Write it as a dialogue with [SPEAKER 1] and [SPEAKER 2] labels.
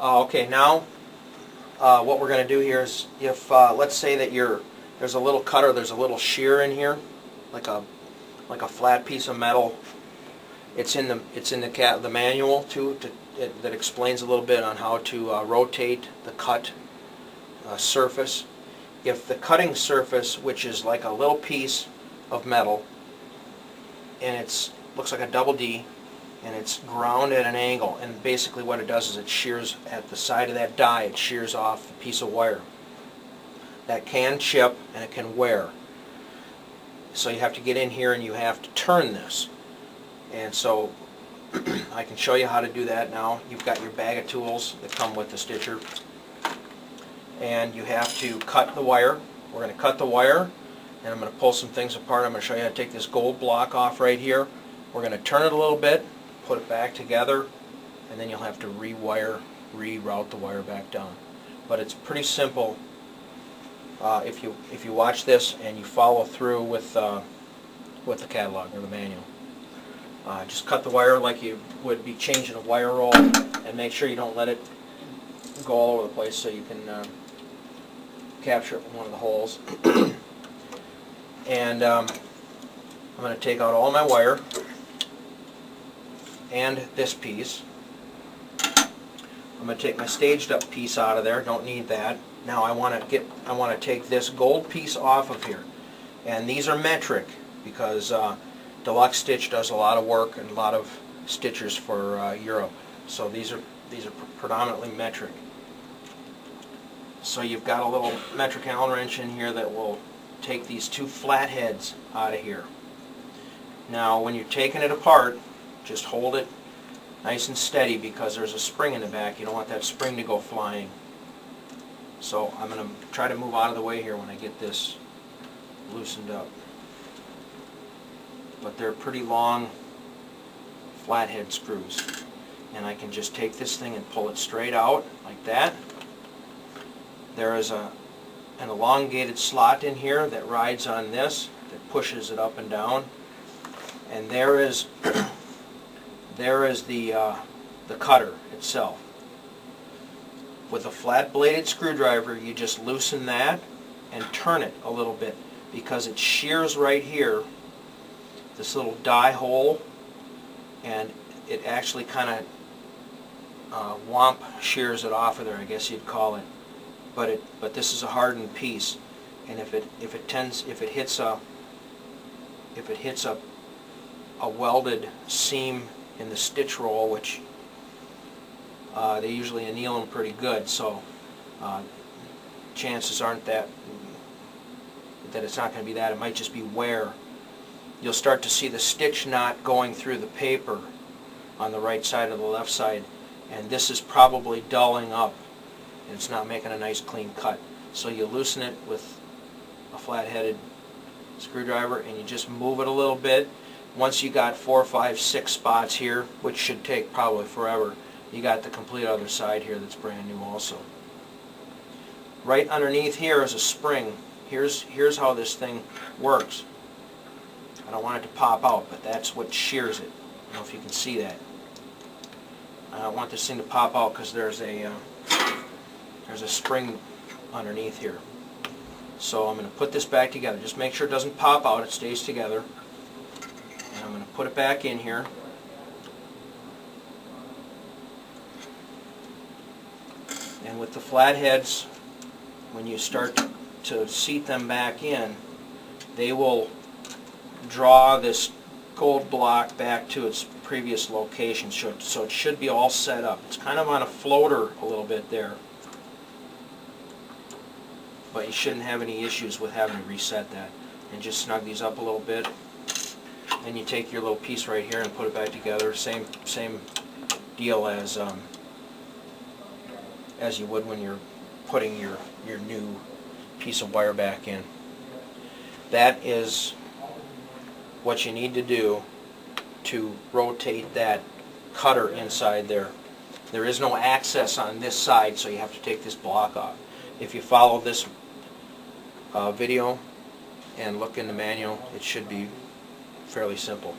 [SPEAKER 1] Okay, now what we're going to do here is, if let's say that there's a little cutter, there's a little shear in here, like a flat piece of metal. It's in the manual too, that explains a little bit on how to rotate the cut surface. If the cutting surface, which is like a little piece of metal, and it looks like a double D, and it's ground at an angle, and basically what it does is it shears at the side of that die, it shears off a piece of wire. That can chip and it can wear. So you have to get in here and you have to turn this. And so I can show you how to do that now. You've got your bag of tools that come with the stitcher. And you have to cut the wire. We're going to cut the wire, and I'm going to pull some things apart. I'm going to show you how to take this gold block off right here. We're going to turn it a little bit, put it back together, and then you'll have to reroute the wire back down. But it's pretty simple if you watch this and you follow through with the catalog or the manual. Just cut the wire like you would be changing a wire roll, and make sure you don't let it go all over the place, so you can capture it in one of the holes. And I'm going to take out all my wire and this piece. I'm going to take my staged up piece out of there. Don't need that. Now I want to take this gold piece off of here, and these are metric because Deluxe Stitch does a lot of work and a lot of stitchers for Europe. So these are predominantly metric. So you've got a little metric Allen wrench in here that will take these two flat heads out of here. Now when you're taking it apart, just hold it nice and steady because there's a spring in the back. You don't want that spring to go flying. So I'm going to try to move out of the way here when I get this loosened up. But they're pretty long flathead screws. And I can just take this thing and pull it straight out like that. There is an elongated slot in here that rides on this, that pushes it up and down. And there is the cutter itself. With a flat bladed screwdriver, you just loosen that and turn it a little bit because it shears right here, this little die hole, and it actually kind of womp shears it off of there, I guess you'd call it. But this is a hardened piece, and if it hits a welded seam in the stitch roll, which they usually anneal them pretty good, so chances aren't that it's not going to be that. It might just be wear. You'll start to see the stitch knot going through the paper on the right side or the left side, and this is probably dulling up, and it's not making a nice clean cut. So you loosen it with a flat-headed screwdriver, and you just move it a little bit. Once you got 4, 5, 6 spots here, which should take probably forever, you got the complete other side here that's brand new also. Right underneath here is a spring. Here's how this thing works. I don't want it to pop out, but that's what shears it. I don't know if you can see that. I don't want this thing to pop out because there's a spring underneath here. So I'm going to put this back together. Just make sure it doesn't pop out, it stays together. And I'm going to put it back in here. And with the flat heads, when you start to seat them back in, they will draw this gold block back to its previous location, so it should be all set up. It's kind of on a floater a little bit there, but you shouldn't have any issues with having to reset that. And just snug these up a little bit. Then you take your little piece right here and put it back together. Same deal as you would when you're putting your new piece of wire back in. That is what you need to do to rotate that cutter inside there. There is no access on this side, so you have to take this block off. If you follow this video and look in the manual, it should be fairly simple.